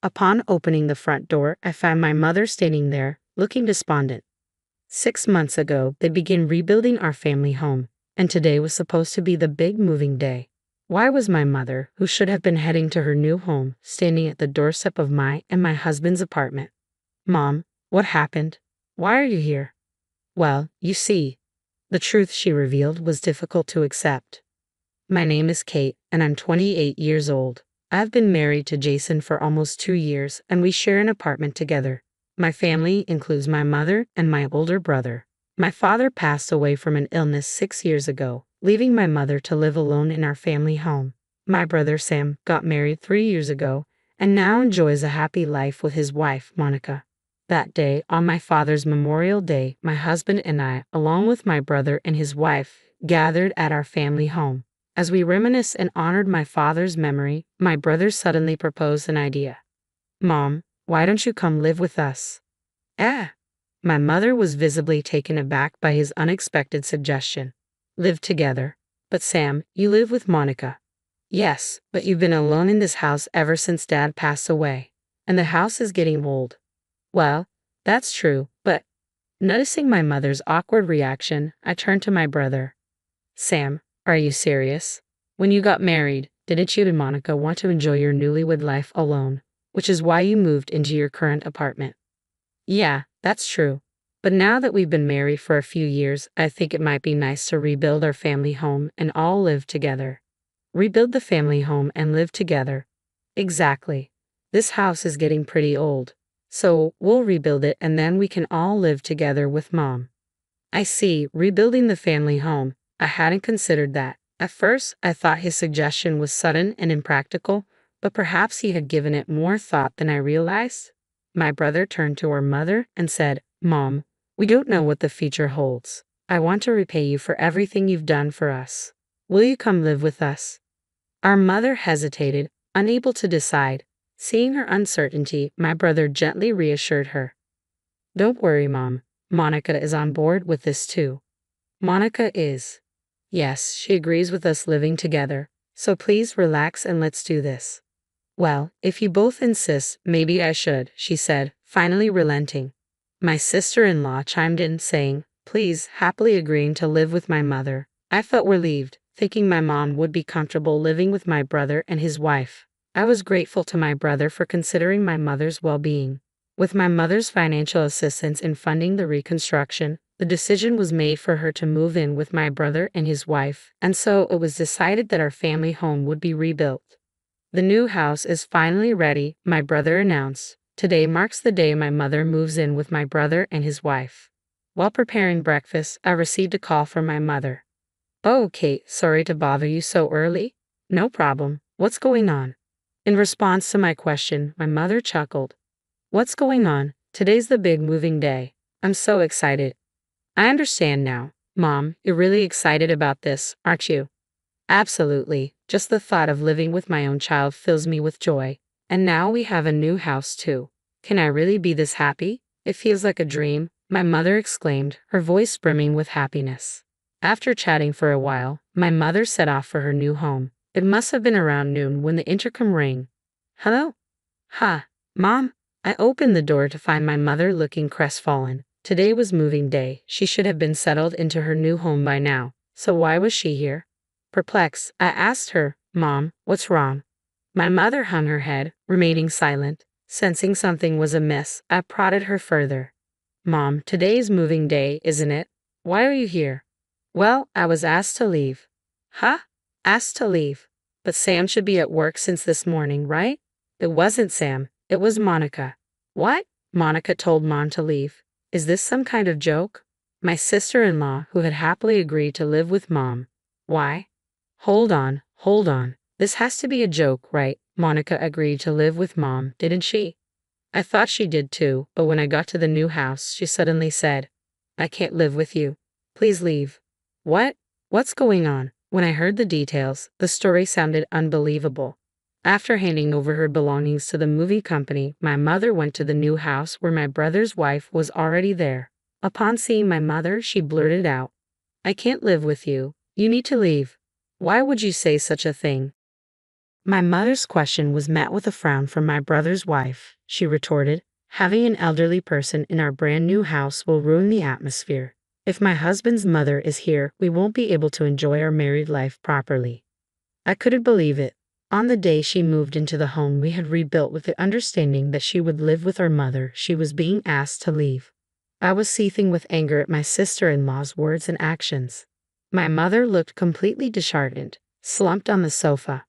Upon opening the front door, I found my mother standing there, looking despondent. 6 months ago, they began rebuilding our family home, and today was supposed to be the big moving day. Why was my mother, who should have been heading to her new home, standing at the doorstep of my and my husband's apartment? Mom, what happened? Why are you here? Well, you see, the truth she revealed was difficult to accept. My name is Kate, and I'm 28 years old. I've been married to Jason for almost 2 years, and we share an apartment together. My family includes my mother and my older brother. My father passed away from an illness 6 years ago, leaving my mother to live alone in our family home. My brother Sam got married 3 years ago and now enjoys a happy life with his wife, Monica. That day, on my father's Memorial Day, my husband and I, along with my brother and his wife, gathered at our family home. As we reminisced and honored my father's memory, my brother suddenly proposed an idea. Mom, why don't you come live with us? My mother was visibly taken aback by his unexpected suggestion. Live together? But Sam, you live with Monica. Yes, but you've been alone in this house ever since Dad passed away, and the house is getting old. Well, that's true, but... Noticing my mother's awkward reaction, I turned to my brother. Sam, are you serious? When you got married, didn't you and Monica want to enjoy your newlywed life alone, which is why you moved into your current apartment? Yeah, that's true. But now that we've been married for a few years, I think it might be nice to rebuild our family home and all live together. Rebuild the family home and live together. Exactly. This house is getting pretty old. So, we'll rebuild it and then we can all live together with Mom. I see, rebuilding the family home. I hadn't considered that. At first, I thought his suggestion was sudden and impractical, but perhaps he had given it more thought than I realized. My brother turned to our mother and said, Mom, we don't know what the future holds. I want to repay you for everything you've done for us. Will you come live with us? Our mother hesitated, unable to decide. Seeing her uncertainty, my brother gently reassured her. Don't worry, Mom. Monica is on board with this too. Monica is. Yes, she agrees with us living together. So please relax and let's do this. Well, if you both insist, maybe I should, she said, finally relenting. My sister-in-law chimed in, saying, please, happily agreeing to live with my mother. I felt relieved, thinking my mom would be comfortable living with my brother and his wife. I was grateful to my brother for considering my mother's well-being. With my mother's financial assistance in funding the reconstruction, the decision was made for her to move in with my brother and his wife, and so it was decided that our family home would be rebuilt. The new house is finally ready, my brother announced. Today marks the day my mother moves in with my brother and his wife. While preparing breakfast, I received a call from my mother. Oh, Kate, sorry to bother you so early. No problem. What's going on? In response to my question, my mother chuckled. What's going on? Today's the big moving day. I'm so excited. I understand now. Mom, you're really excited about this, aren't you? Absolutely. Just the thought of living with my own child fills me with joy. And now we have a new house too. Can I really be this happy? It feels like a dream, my mother exclaimed, her voice brimming with happiness. After chatting for a while, my mother set off for her new home. It must have been around noon when the intercom rang. Hello? Mom? I opened the door to find my mother looking crestfallen. Today was moving day. She should have been settled into her new home by now. So why was she here? Perplexed, I asked her, Mom, what's wrong? My mother hung her head, remaining silent. Sensing something was amiss, I prodded her further. Mom, today's moving day, isn't it? Why are you here? Well, I was asked to leave. Asked to leave? But Sam should be at work since this morning, right? It wasn't Sam. It was Monica. What? Monica told Mom to leave. Is this some kind of joke? My sister-in-law, who had happily agreed to live with Mom. Why? Hold on. This has to be a joke, right? Monica agreed to live with Mom, didn't she? I thought she did too, but when I got to the new house, she suddenly said, I can't live with you. Please leave. What? What's going on? When I heard the details, the story sounded unbelievable. After handing over her belongings to the movie company, my mother went to the new house where my brother's wife was already there. Upon seeing my mother, she blurted out, I can't live with you. You need to leave. Why would you say such a thing? My mother's question was met with a frown from my brother's wife. She retorted, "Having an elderly person in our brand new house will ruin the atmosphere. If my husband's mother is here, we won't be able to enjoy our married life properly." I couldn't believe it. On the day she moved into the home we had rebuilt with the understanding that she would live with our mother, she was being asked to leave. I was seething with anger at my sister-in-law's words and actions. My mother looked completely disheartened, slumped on the sofa.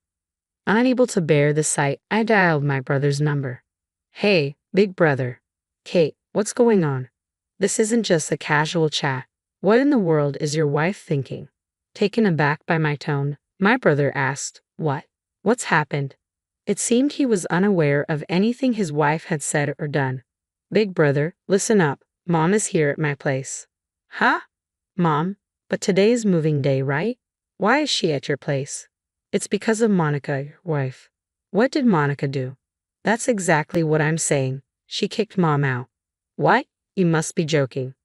Unable to bear the sight, I dialed my brother's number. "Hey, big brother. Kate, what's going on? This isn't just a casual chat. What in the world is your wife thinking?" Taken aback by my tone, my brother asked, "What? What's happened?" It seemed he was unaware of anything his wife had said or done. "Big brother, listen up. Mom is here at my place." "Huh? Mom? But today is moving day, right? Why is she at your place?" "It's because of Monica, your wife." "What did Monica do?" "That's exactly what I'm saying. She kicked Mom out." "What? You must be joking."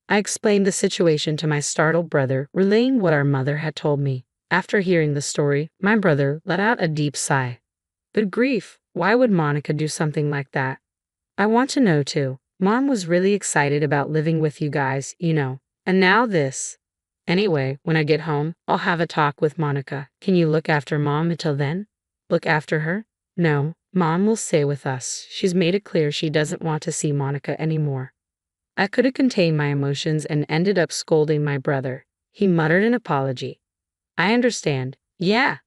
I explained the situation to my startled brother, relaying what our mother had told me. After hearing the story, my brother let out a deep sigh. "Good grief, why would Monica do something like that?" "I want to know too. Mom was really excited about living with you guys, you know. And now this. Anyway, when I get home, I'll have a talk with Monica. Can you look after Mom until then?" "Look after her?" "No, Mom will stay with us. She's made it clear she doesn't want to see Monica anymore." I couldn't contain my emotions and ended up scolding my brother. He muttered an apology. "I understand. Yeah."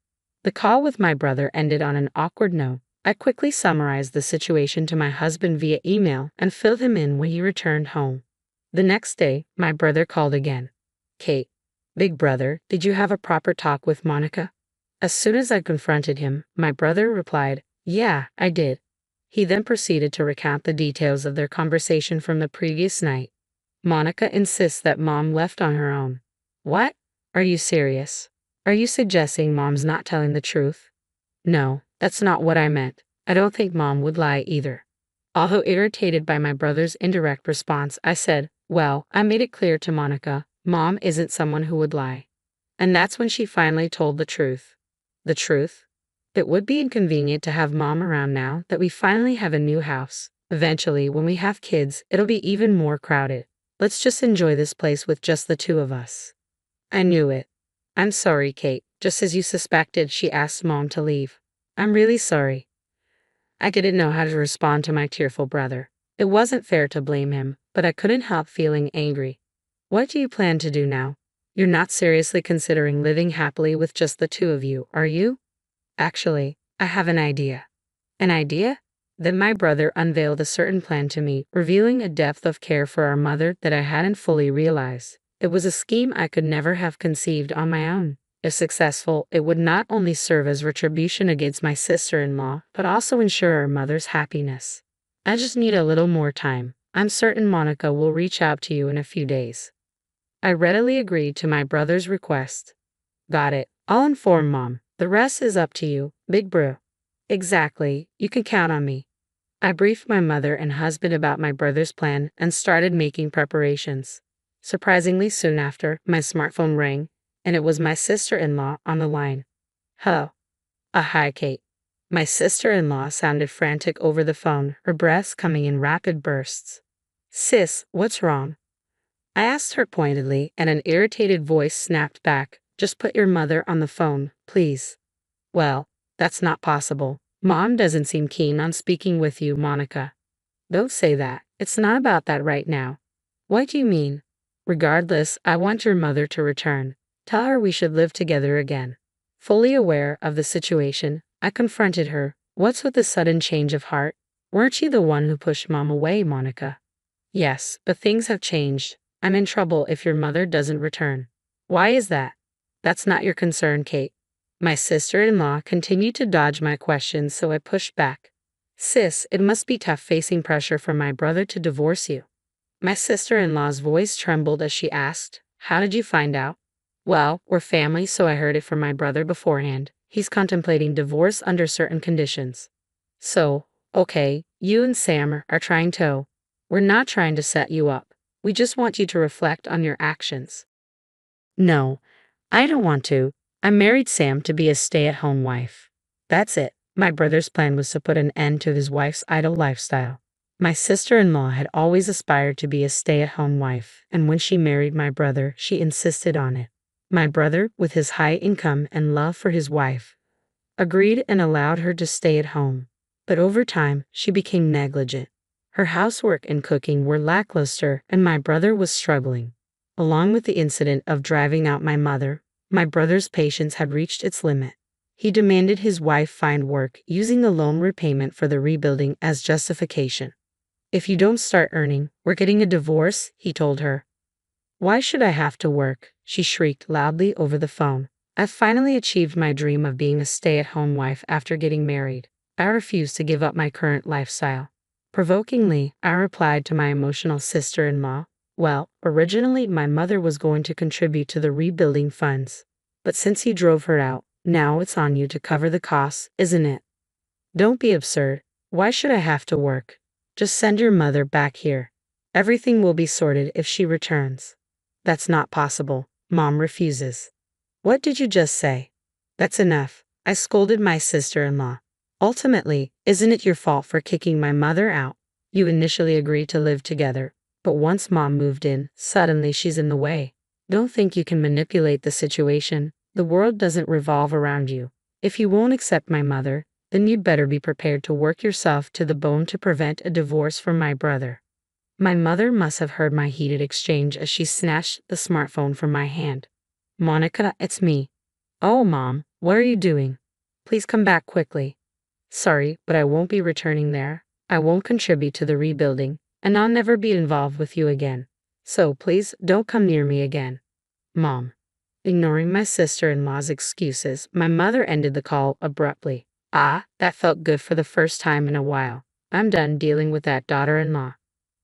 The call with my brother ended on an awkward note. I quickly summarized the situation to my husband via email and filled him in when he returned home. The next day, my brother called again. "Kate, big brother, did you have a proper talk with Monica?" As soon as I confronted him, my brother replied, "Yeah, I did." He then proceeded to recount the details of their conversation from the previous night. "Monica insists that Mom left on her own." "What? Are you serious? Are you suggesting Mom's not telling the truth?" "No, that's not what I meant. I don't think Mom would lie either." Although irritated by my brother's indirect response, I said, "Well, I made it clear to Monica, Mom isn't someone who would lie." And that's when she finally told the truth. The truth? "It would be inconvenient to have Mom around now that we finally have a new house. Eventually, when we have kids, it'll be even more crowded. Let's just enjoy this place with just the two of us." I knew it. "I'm sorry, Kate. Just as you suspected, she asked Mom to leave." "I'm really sorry." I didn't know how to respond to my tearful brother. It wasn't fair to blame him, but I couldn't help feeling angry. "What do you plan to do now? You're not seriously considering living happily with just the two of you, are you?" "Actually, I have an idea." "An idea?" Then my brother unveiled a certain plan to me, revealing a depth of care for our mother that I hadn't fully realized. It was a scheme I could never have conceived on my own. If successful, it would not only serve as retribution against my sister-in-law, but also ensure our mother's happiness. "I just need a little more time. I'm certain Monica will reach out to you in a few days." I readily agreed to my brother's request. "Got it. I'll inform Mom. The rest is up to you, big bro." "Exactly. You can count on me." I briefed my mother and husband about my brother's plan and started making preparations. Surprisingly soon after, my smartphone rang, and it was my sister-in-law on the line. "Hello." Hi, Kate." My sister-in-law sounded frantic over the phone, her breaths coming in rapid bursts. "Sis, what's wrong?" I asked her pointedly, and an irritated voice snapped back, "Just put your mother on the phone, please." "Well, that's not possible. Mom doesn't seem keen on speaking with you, Monica." "Don't say that. It's not about that right now." "What do you mean?" "Regardless, I want your mother to return. Tell her we should live together again." Fully aware of the situation, I confronted her. "What's with the sudden change of heart? Weren't you the one who pushed Mom away, Monica?" "Yes, but things have changed. I'm in trouble if your mother doesn't return." "Why is that?" "That's not your concern, Kate." My sister-in-law continued to dodge my questions, so I pushed back. "Sis, it must be tough facing pressure from my brother to divorce you." My sister-in-law's voice trembled as she asked, "How did you find out?" "Well, we're family, so I heard it from my brother beforehand. He's contemplating divorce under certain conditions." "So, okay, you and Sam are trying to." "We're not trying to set you up. We just want you to reflect on your actions." "No, I don't want to. I married Sam to be a stay-at-home wife." That's it. My brother's plan was to put an end to his wife's idle lifestyle. My sister-in-law had always aspired to be a stay-at-home wife, and when she married my brother, she insisted on it. My brother, with his high income and love for his wife, agreed and allowed her to stay at home. But over time, she became negligent. Her housework and cooking were lackluster, and my brother was struggling. Along with the incident of driving out my brother's patience had reached its limit. He demanded his wife find work, using the loan repayment for the rebuilding as justification. "If you don't start earning, we're getting a divorce," he told her. "Why should I have to work?" she shrieked loudly over the phone. "I've finally achieved my dream of being a stay-at-home wife after getting married. I refuse to give up my current lifestyle." Provokingly, I replied to my emotional sister-in-law, "Well, originally my mother was going to contribute to the rebuilding funds. But since you drove her out, now it's on you to cover the costs, isn't it? Don't be absurd. Why should I have to work? Just send your mother back here. Everything will be sorted if she returns." "That's not possible. Mom refuses." "What did you just say?" "That's enough," I scolded my sister-in-law. "Ultimately, isn't it your fault for kicking my mother out? You initially agreed to live together, but once Mom moved in, suddenly she's in the way. Don't think you can manipulate the situation. The world doesn't revolve around you. If you won't accept my mother, then you'd better be prepared to work yourself to the bone to prevent a divorce from my brother." My mother must have heard my heated exchange as she snatched the smartphone from my hand. "Monica, it's me." "Oh, Mom, what are you doing? Please come back quickly." "Sorry, but I won't be returning there. I won't contribute to the rebuilding, and I'll never be involved with you again. So please don't come near me again." "Mom." Ignoring my sister-in-law's excuses, my mother ended the call abruptly. That felt good for the first time in a while. I'm done dealing with that daughter-in-law.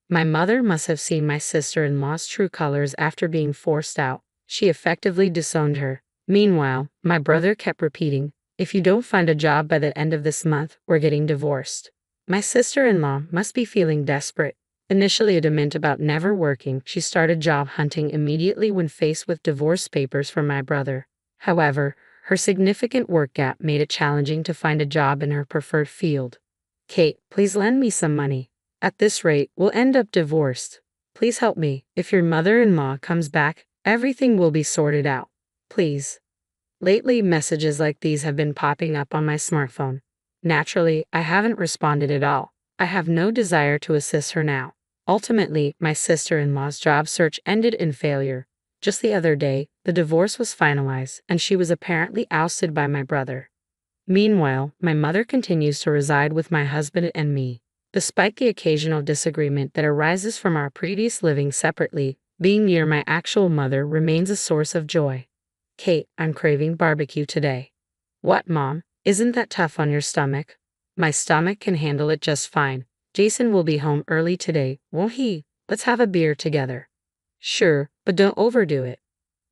My mother must have seen my sister-in-law's true colors after being forced out. She effectively disowned her. Meanwhile, my brother kept repeating, "If you don't find a job by the end of this month, we're getting divorced." My sister-in-law must be feeling desperate. Initially adamant about never working, she started job hunting immediately when faced with divorce papers from my brother. However, her significant work gap made it challenging to find a job in her preferred field. "Kate, please lend me some money. At this rate, we'll end up divorced. Please help me. If your mother-in-law comes back, everything will be sorted out. Please." Lately, messages like these have been popping up on my smartphone. Naturally, I haven't responded at all. I have no desire to assist her now. Ultimately, my sister-in-law's job search ended in failure. Just the other day, the divorce was finalized, and she was apparently ousted by my brother. Meanwhile, my mother continues to reside with my husband and me. Despite the occasional disagreement that arises from our previous living separately, being near my actual mother remains a source of joy. "Kate, I'm craving barbecue today." "What, Mom? Isn't that tough on your stomach?" "My stomach can handle it just fine. Jason will be home early today, won't he? Let's have a beer together." "Sure, but don't overdo it."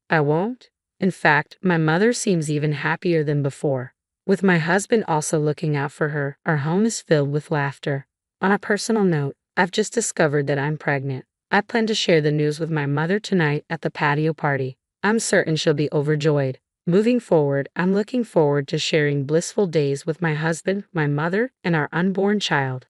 "I won't." In fact, my mother seems even happier than before. With my husband also looking out for her, our home is filled with laughter. On a personal note, I've just discovered that I'm pregnant. I plan to share the news with my mother tonight at the patio party. I'm certain she'll be overjoyed. Moving forward, I'm looking forward to sharing blissful days with my husband, my mother, and our unborn child.